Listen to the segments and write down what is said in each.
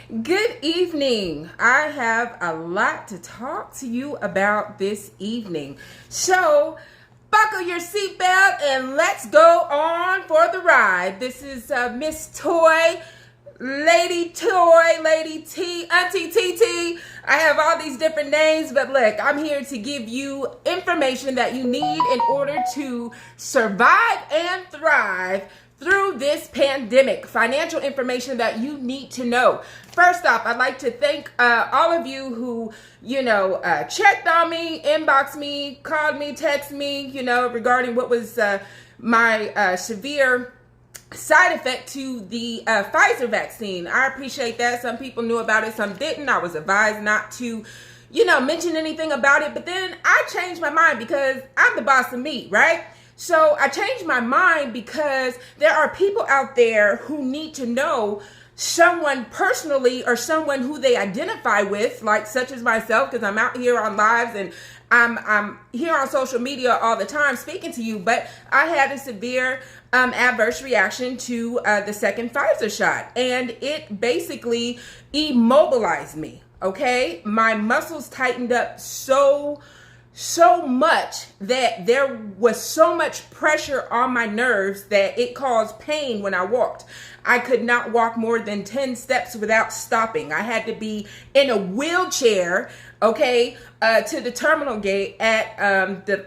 Good evening. I have a lot to talk to you about this evening. So, buckle your seatbelt and let's go on for the ride. This is Miss Toy, Lady Toy, Lady T, Auntie TT. I have all these different names, but look, I'm here to give you information that you need in order to survive and thrive through this pandemic. Financial information that you need to know. First off, I'd like to thank all of you who, checked on me, inboxed me, called me, texted me, regarding what was my severe side effect to the Pfizer vaccine. I appreciate that. Some people knew about it, some didn't. I was advised not to, mention anything about it. But then I changed my mind because I'm the boss of me, right? So I changed my mind because there are people out there who need to know someone personally or someone who they identify with, like such as myself, because I'm out here on lives and I'm here on social media all the time speaking to you. But I had a severe adverse reaction to the second Pfizer shot, and it basically immobilized me. Okay, my muscles tightened up so much that there was so much pressure on my nerves that it caused pain when I walked. I could not walk more than 10 steps without stopping. I had to be in a wheelchair, to the terminal gate at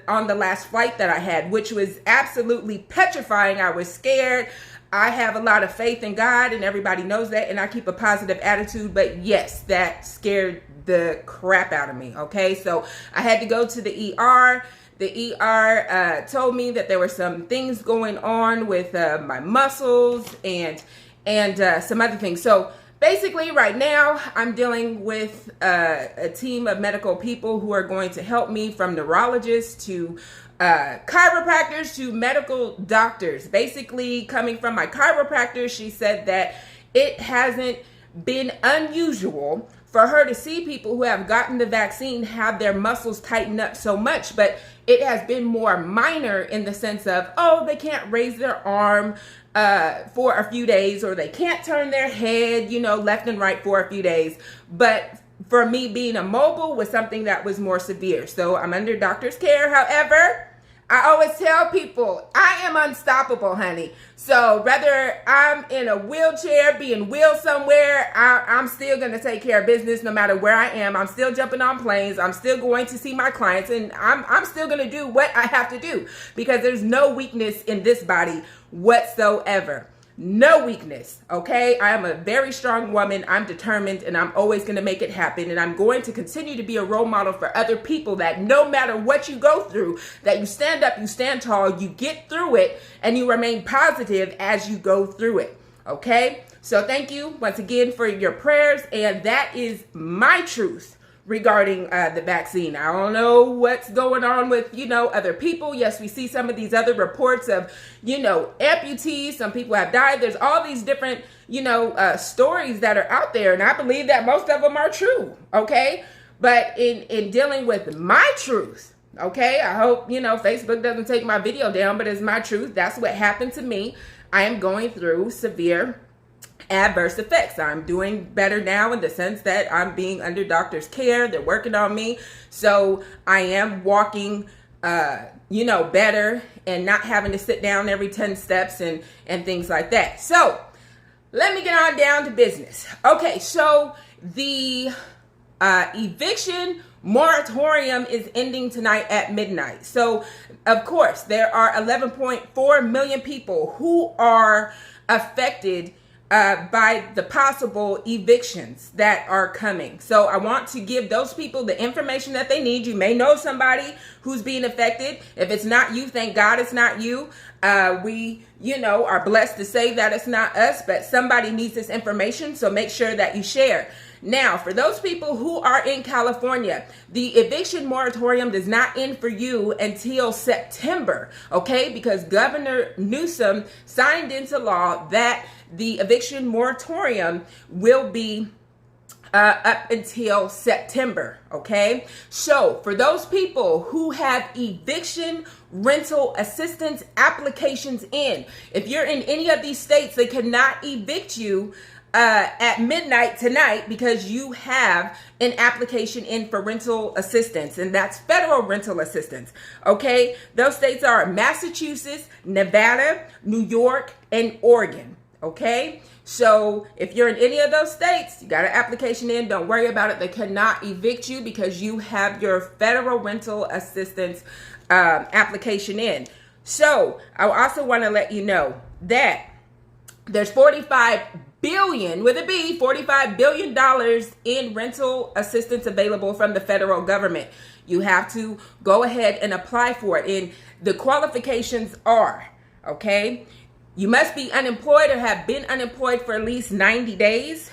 on the last flight that I had, which was absolutely petrifying. I was scared. I have a lot of faith in God, and everybody knows that, and I keep a positive attitude, but yes, that scared the crap out of me. Okay, so I had to go to the ER. The ER told me that there were some things going on with my muscles and some other things. So basically right now I'm dealing with a team of medical people who are going to help me, from neurologists to chiropractors to medical doctors. Basically, coming from my chiropractor, she said that it hasn't been unusual for her to see people who have gotten the vaccine have their muscles tighten up so much, but it has been more minor in the sense of, they can't raise their arm for a few days, or they can't turn their head, left and right for a few days. But for me, being immobile was something that was more severe. So I'm under doctor's care. However, I always tell people I am unstoppable, honey. So whether I'm in a wheelchair, being wheeled somewhere, I'm still going to take care of business no matter where I am. I'm still jumping on planes. I'm still going to see my clients, and I'm still going to do what I have to do, because there's no weakness in this body whatsoever. No weakness, okay? I am a very strong woman. I'm determined, and I'm always going to make it happen. And I'm going to continue to be a role model for other people, that no matter what you go through, that you stand up, you stand tall, you get through it, and you remain positive as you go through it, okay? So thank you once again for your prayers, and that is my truth regarding the vaccine. I don't know what's going on with, other people. Yes, we see some of these other reports of, amputees. Some people have died. There's all these different, stories that are out there. And I believe that most of them are true. Okay. But in dealing with my truth, okay, I hope, Facebook doesn't take my video down, but it's my truth. That's what happened to me. I am going through severe adverse effects. I'm doing better now in the sense that I'm being under doctor's care. They're working on me. So I am walking, better, and not having to sit down every 10 steps and things like that. So let me get on down to business. Okay, so the eviction moratorium is ending tonight at midnight. So of course, there are 11.4 million people who are affected by the possible evictions that are coming. So I want to give those people the information that they need. You may know somebody who's being affected. If it's not you, thank God it's not you. We, are blessed to say that it's not us, but somebody needs this information. So make sure that you share. Now, for those people who are in California, the eviction moratorium does not end for you until September, okay? Because Governor Newsom signed into law that the eviction moratorium will be up until September, okay? So for those people who have eviction rental assistance applications in, if you're in any of these states, they cannot evict you at midnight tonight because you have an application in for rental assistance, and that's federal rental assistance. Okay, those states are Massachusetts, Nevada, New York, and Oregon. Okay, so if you're in any of those states, you got an application in, don't worry about it. They cannot evict you because you have your federal rental assistance application in. So I also want to let you know that there's $45 billion in rental assistance available from the federal government. You have to go ahead and apply for it. And the qualifications are, okay, you must be unemployed or have been unemployed for at least 90 days,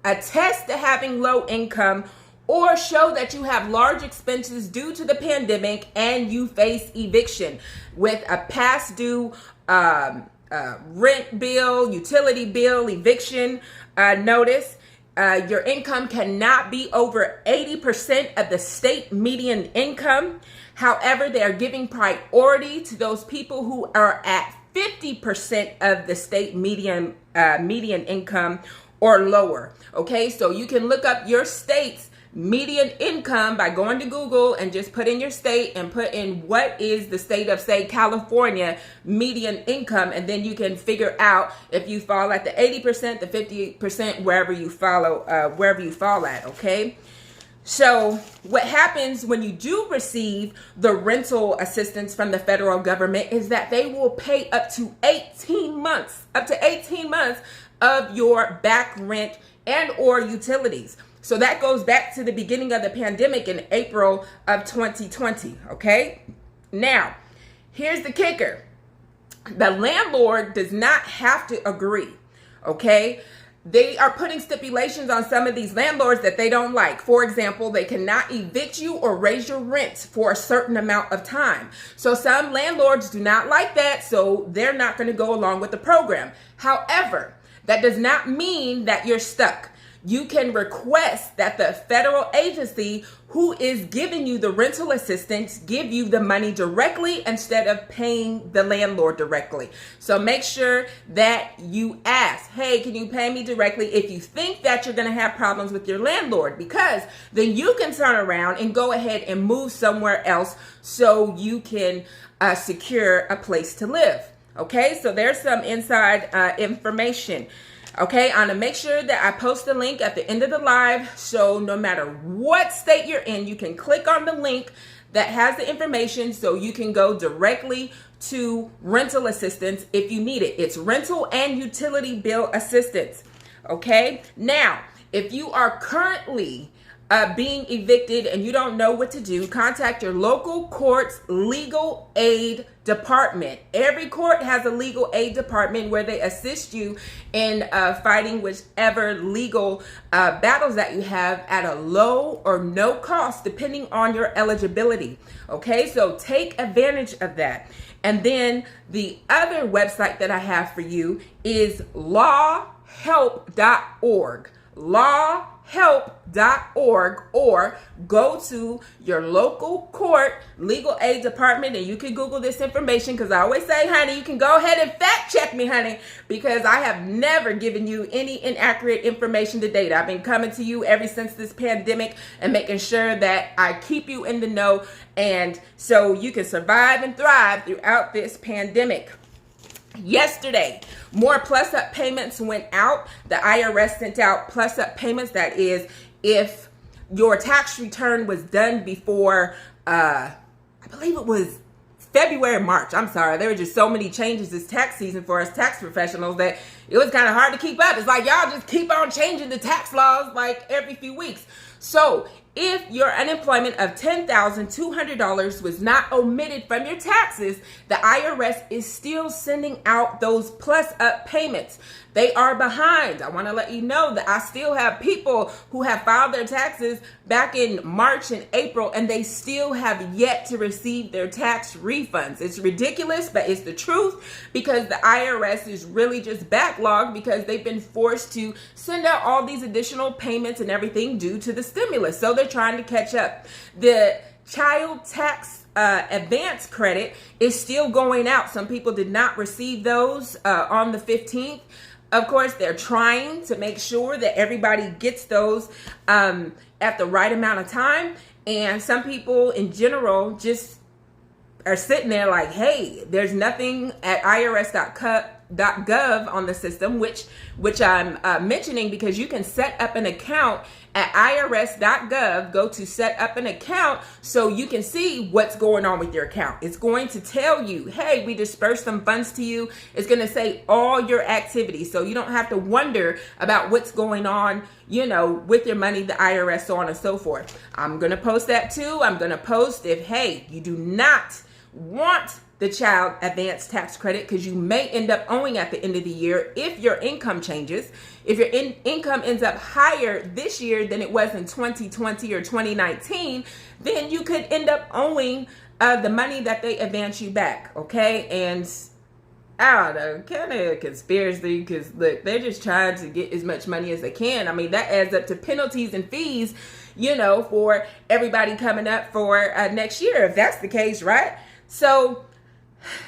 attest to having low income, or show that you have large expenses due to the pandemic and you face eviction with a past due rent bill, utility bill, eviction notice. Your income cannot be over 80% of the state median income. However, they are giving priority to those people who are at 50% of the state median income or lower. Okay, so you can look up your state's median income by going to Google and just put in your state and put in what is the state of, say, California median income, and then you can figure out if you fall at the 80%, the 50%, wherever you fall at. Okay. So what happens when you do receive the rental assistance from the federal government is that they will pay up to 18 months of your back rent and or utilities. So that goes back to the beginning of the pandemic in April of 2020, okay? Now, here's the kicker. The landlord does not have to agree, okay? They are putting stipulations on some of these landlords that they don't like. For example, they cannot evict you or raise your rent for a certain amount of time. So some landlords do not like that, so they're not going to go along with the program. However, that does not mean that you're stuck. You can request that the federal agency who is giving you the rental assistance give you the money directly instead of paying the landlord directly. So make sure that you ask, hey, can you pay me directly if you think that you're going to have problems with your landlord? Because then you can turn around and go ahead and move somewhere else so you can secure a place to live. Okay, so there's some inside information. Okay, I'm gonna make sure that I post the link at the end of the live, so no matter what state you're in, you can click on the link that has the information so you can go directly to rental assistance if you need it. It's rental and utility bill assistance. Okay, now if you are currently being evicted and you don't know what to do, contact your local court's legal aid department. Every court has a legal aid department where they assist you in fighting whichever legal battles that you have at a low or no cost, depending on your eligibility. Okay, so take advantage of that. And then the other website that I have for you is lawhelp.org. lawhelp.org, or go to your local court legal aid department, and you can Google this information, because I always say, honey, you can go ahead and fact check me, honey, because I have never given you any inaccurate information to date. I've been coming to you ever since this pandemic and making sure that I keep you in the know, and so you can survive and thrive throughout this pandemic. Yesterday, more plus-up payments went out. The IRS sent out plus-up payments. That is, if your tax return was done before, I believe it was February, March. I'm sorry. There were just so many changes this tax season for us tax professionals that it was kind of hard to keep up. It's like y'all just keep on changing the tax laws like every few weeks. So if your unemployment of $10,200 was not omitted from your taxes, the IRS is still sending out those plus-up payments. They are behind. I want to let you know that I still have people who have filed their taxes back in March and April, and they still have yet to receive their tax refunds. It's ridiculous, but it's the truth, because the IRS is really just backlogged because they've been forced to send out all these additional payments and everything due to the stimulus. So they're trying to catch up. The child tax advance credit is still going out. Some people did not receive those on the 15th. Of course, they're trying to make sure that everybody gets those at the right amount of time. And some people in general just are sitting there like, hey, there's nothing at irs.gov on the system, which I'm mentioning because you can set up an account at irs.gov. Go to set up an account so you can see what's going on with your account. It's going to tell you, hey, we dispersed some funds to you. It's going to say all your activities, so you don't have to wonder about what's going on, with your money, the IRS, so on and so forth. I'm going to post that too. I'm going to post if, hey, you do not want the child advance tax credit because you may end up owing at the end of the year if your income changes. If your income ends up higher this year than it was in 2020 or 2019, then you could end up owing the money that they advance you back, okay? And I don't know, kind of a conspiracy because, look, they're just trying to get as much money as they can. I mean, that adds up to penalties and fees, for everybody coming up for next year, if that's the case, right? So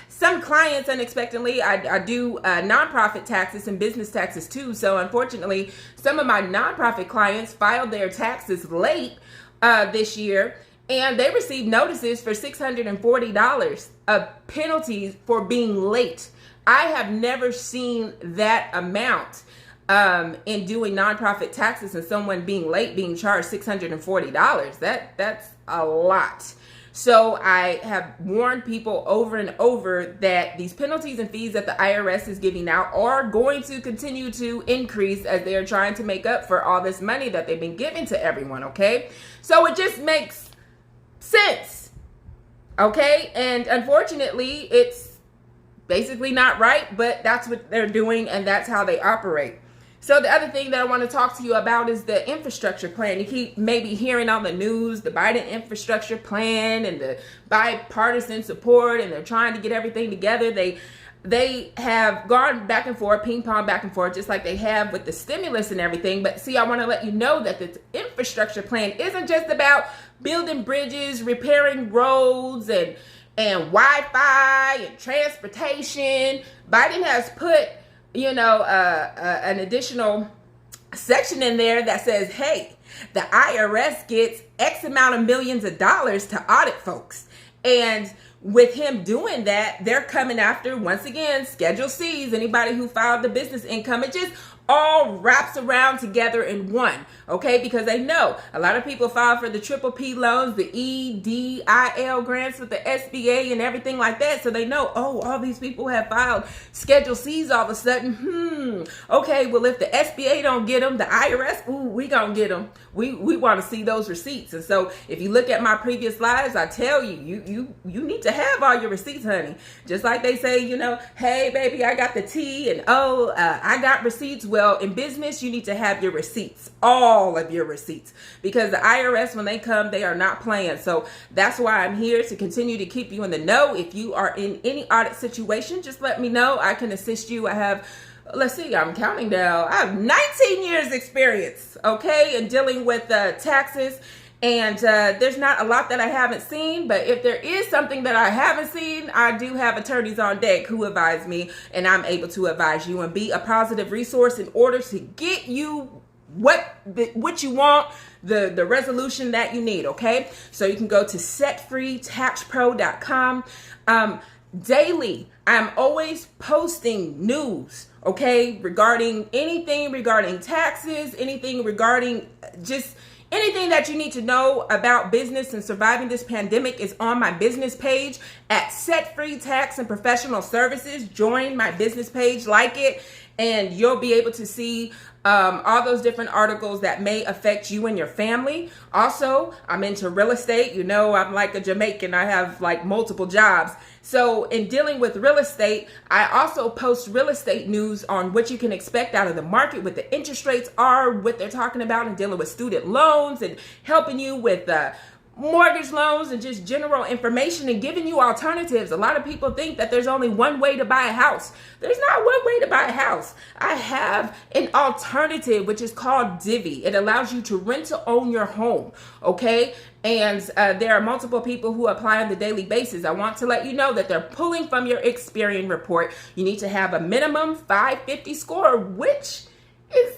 some clients unexpectedly, I do nonprofit taxes and business taxes too. So unfortunately, some of my nonprofit clients filed their taxes late this year, and they received notices for $640 of penalties for being late. I have never seen that amount in doing nonprofit taxes and someone being late being charged $640. That's a lot. So I have warned people over and over that these penalties and fees that the IRS is giving out are going to continue to increase as they are trying to make up for all this money that they've been giving to everyone, okay? So it just makes sense, okay? And unfortunately, it's basically not right, but that's what they're doing and that's how they operate. So the other thing that I want to talk to you about is the infrastructure plan. You keep maybe hearing on the news, the Biden infrastructure plan and the bipartisan support, and they're trying to get everything together. They have gone back and forth, ping pong back and forth, just like they have with the stimulus and everything. But see, I want to let you know that the infrastructure plan isn't just about building bridges, repairing roads, and Wi-Fi and transportation. Biden has put an additional section in there that says, hey, the IRS gets X amount of millions of dollars to audit folks. And with him doing that, they're coming after, once again, Schedule C's, anybody who filed the business income. It just all wraps around together in one, okay? Because they know a lot of people file for the PPP loans, the EDIL grants with the SBA and everything like that. So they know, oh, all these people have filed Schedule C's all of a sudden. Okay, well, if the SBA don't get them, the IRS, we gonna get them. We want to see those receipts. And so if you look at my previous lives, I tell you, you need to have all your receipts, honey. Just like they say, hey, baby, I got the tea, and I got receipts. Well, in business, you need to have your receipts, all of your receipts, because the IRS, when they come, they are not playing. So that's why I'm here to continue to keep you in the know. If you are in any audit situation, just let me know. I can assist you. I have, let's see, I'm counting down. I have 19 years experience, okay, in dealing with taxes. And there's not a lot that I haven't seen, but if there is something that I haven't seen, I do have attorneys on deck who advise me, and I'm able to advise you and be a positive resource in order to get you what you want, the resolution that you need, okay? So you can go to setfreetaxpro.com. Daily, I'm always posting news, okay, regarding anything regarding taxes, anything regarding just anything that you need to know about business and surviving this pandemic is on my business page at Set Free Tax and Professional Services. Join my business page, like it, and you'll be able to see all those different articles that may affect you and your family. Also, I'm into real estate. I'm like a Jamaican. I have like multiple jobs. So in dealing with real estate, I also post real estate news on what you can expect out of the market, what the interest rates are, what they're talking about, and dealing with student loans and helping you with mortgage loans and just general information and giving you alternatives. A lot of people think that there's only one way to buy a house. There's not one way to buy a house. I have an alternative, which is called Divvy. It allows you to rent to own your home, okay? And there are multiple people who apply on the daily basis. I want to let you know that they're pulling from your Experian report. You need to have a minimum 550 score, which is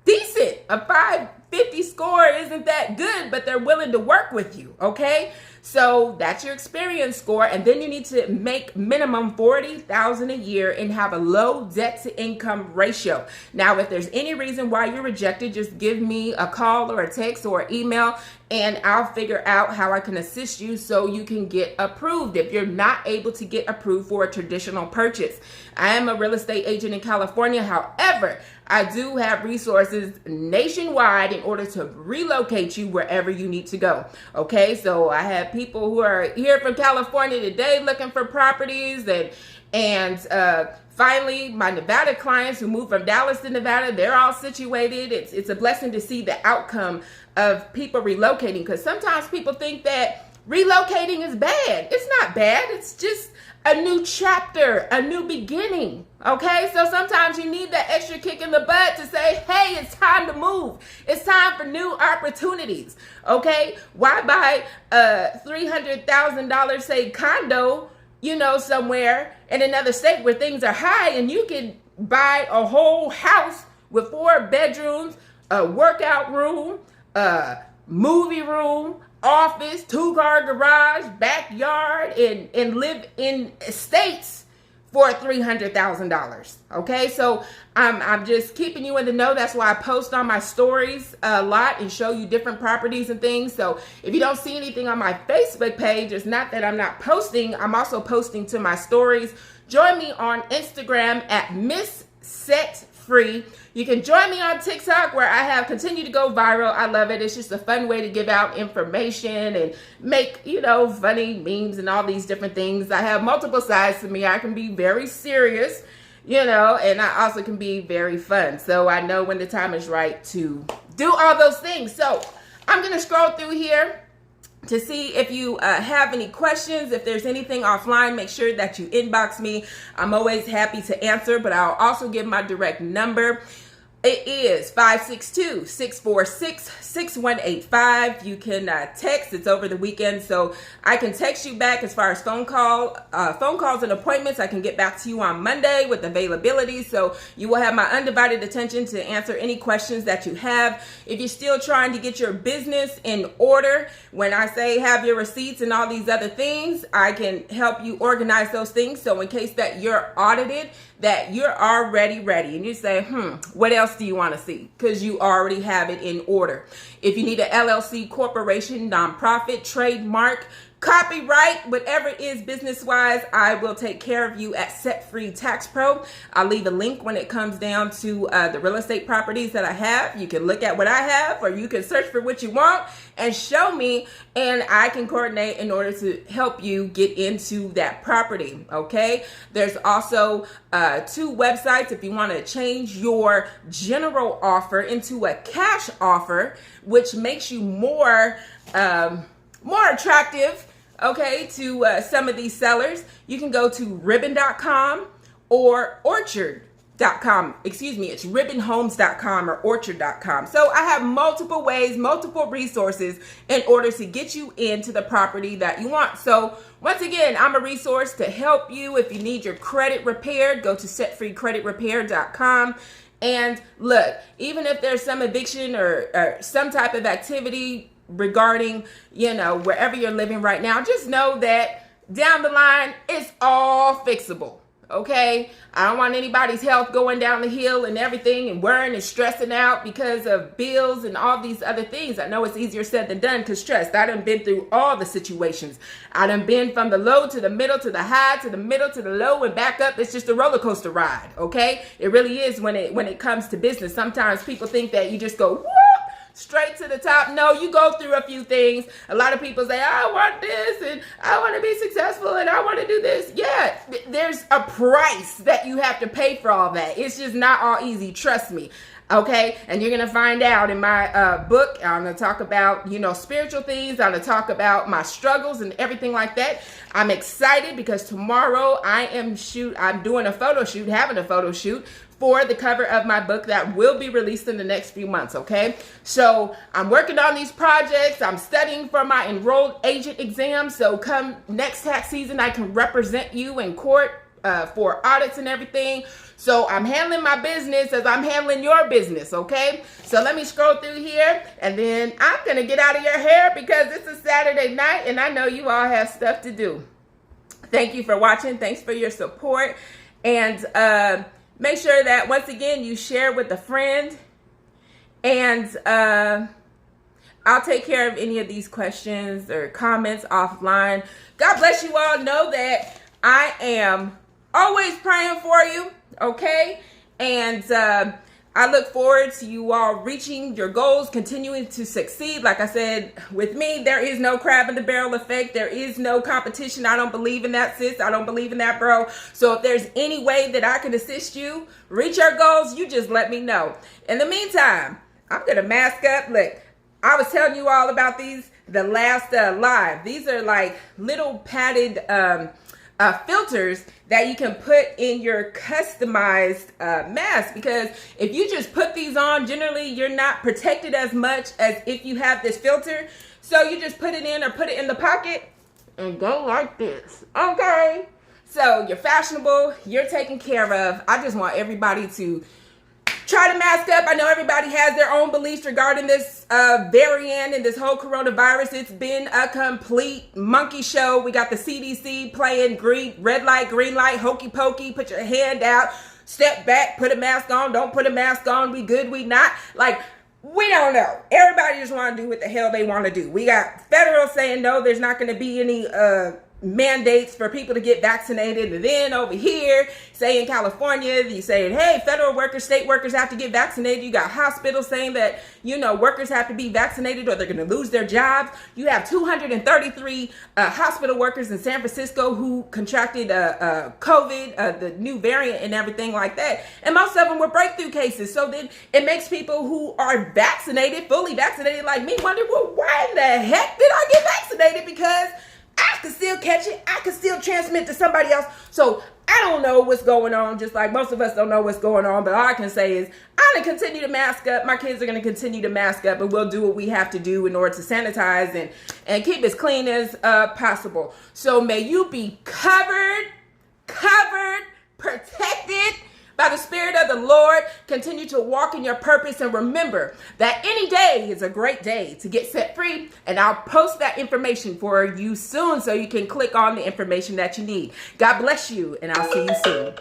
decent. A 550 score isn't that good, but they're willing to work with you, okay? So that's your Experian score, and then you need to make minimum $40,000 a year and have a low debt to income ratio. Now, if there's any reason why you're rejected, just give me a call or a text or email, and I'll figure out how I can assist you so you can get approved if you're not able to get approved for a traditional purchase. I am a real estate agent in California. However, I do have resources nationwide in order to relocate you wherever you need to go. Okay, so I have people who are here from California today looking for properties, and finally, my Nevada clients who moved from Dallas to Nevada, they're all situated. It's a blessing to see the outcome of people relocating, because sometimes people think that relocating is bad. It's not bad. It's just a new chapter, a new beginning. Okay, so sometimes you need that extra kick in the butt to say, hey, it's time to move. It's time for new opportunities. Okay, why buy a $300,000 say condo, somewhere in another state where things are high, and you can buy a whole house with 4 bedrooms, a workout room, a movie room, office, 2-car garage, backyard, and live in estates for $300,000. Okay, so I'm just keeping you in the know. That's why I post on my stories a lot and show you different properties and things. So if you don't see anything on my Facebook page, it's not that I'm not posting. I'm also posting to my stories. Join me on Instagram at Miss Set Free. You can join me on TikTok, where I have continued to go viral. I love it. It's just a fun way to give out information and make, funny memes and all these different things. I have multiple sides to me. I can be very serious, and I also can be very fun. So I know when the time is right to do all those things. So I'm going to scroll through here to see if you have any questions. If there's anything offline, make sure that you inbox me. I'm always happy to answer, but I'll also give my direct number. It is 562-646-6185. You can text. It's over the weekend, so I can text you back as far as phone calls and appointments. I can get back to you on Monday with availability, so you will have my undivided attention to answer any questions that you have. If you're still trying to get your business in order, when I say have your receipts and all these other things, I can help you organize those things. So in case that you're audited, that you're already ready, and you say, what else do you want to see? Because you already have it in order. If you need an LLC, corporation, nonprofit, trademark, copyright, whatever it is business-wise, I will take care of you at Set Free Tax Pro. I'll leave a link when it comes down to the real estate properties that I have. You can look at what I have, or you can search for what you want and show me, and I can coordinate in order to help you get into that property, okay? There's also 2 websites if you want to change your general offer into a cash offer, which makes you more attractive, okay, to some of these sellers. You can go to ribbon.com or orchard.com. Excuse me, it's ribbonhomes.com or orchard.com. So I have multiple ways, multiple resources in order to get you into the property that you want. So once again, I'm a resource to help you. If you need your credit repaired, go to setfreecreditrepair.com. And look, even if there's some eviction or some type of activity regarding, wherever you're living right now, just know that down the line, it's all fixable. Okay, I don't want anybody's health going down the hill and everything and worrying and stressing out because of bills and all these other things. I know it's easier said than done, because trust, I done been through all the situations. I done been from the low to the middle to the high to the middle to the low and back up. It's just a roller coaster ride. Okay, it really is when it comes to business. Sometimes people think that you just go whoop straight to the top. No, you go through a few things. A lot of people say, I want this and I want to be successful and I want to do this. Yeah, there's a price that you have to pay for all that. It's just not all easy. Trust me. Okay, and you're gonna find out in my book. I'm gonna talk about, you know, spiritual things. I'm gonna talk about my struggles and everything like that. I'm excited because tomorrow I'm doing a photo shoot, having a photo shoot for the cover of my book that will be released in the next few months. Okay, so I'm working on these projects. I'm studying for my enrolled agent exam. So come next tax season, I can represent you in court for audits and everything. So I'm handling my business as I'm handling your business, okay? So let me scroll through here, and then I'm going to get out of your hair because it's a Saturday night, and I know you all have stuff to do. Thank you for watching. Thanks for your support. And make sure that, once again, you share with a friend. And I'll take care of any of these questions or comments offline. God bless you all. Know that I am always praying for you, okay? And I look forward to you all reaching your goals, continuing to succeed. Like I said, with me, there is no crab in the barrel effect. There is no competition. I don't believe in that, sis. I don't believe in that, bro. So if there's any way that I can assist you reach your goals, you just let me know. In the meantime, I'm going to mask up. Look, I was telling you all about these the last live. These are like little padded filters that you can put in your customized mask, because if you just put these on, generally you're not protected as much as if you have this filter. So you just put it in or put it in the pocket and go like this, okay? So you're fashionable, you're taken care of. I just want everybody to try to mask up. I know everybody has their own beliefs regarding this variant and this whole coronavirus. It's been a complete monkey show. We got the CDC playing red light, green light, hokey pokey. Put your hand out, step back, put a mask on, don't put a mask on. We good, we not. Like, we don't know. Everybody just want to do what the hell they want to do. We got federal saying no, there's not going to be any mandates for people to get vaccinated. And then over here, say in California, you saying, hey, federal workers, state workers have to get vaccinated. You got hospitals saying that, you know, workers have to be vaccinated or they're going to lose their jobs. You have 233 hospital workers in San Francisco who contracted COVID, the new variant and everything like that. And most of them were breakthrough cases. So then it makes people who are vaccinated, fully vaccinated like me, wonder, well, why in the heck did I get vaccinated? Because I can still catch it. I can still transmit to somebody else. So I don't know what's going on, just like most of us don't know what's going on. But all I can say is I'm going to continue to mask up. My kids are going to continue to mask up, and we'll do what we have to do in order to sanitize and keep as clean as possible. So may you be covered, protected by the Spirit of the Lord. Continue to walk in your purpose, and remember that any day is a great day to get set free. And I'll post that information for you soon so you can click on the information that you need. God bless you, and I'll see you soon.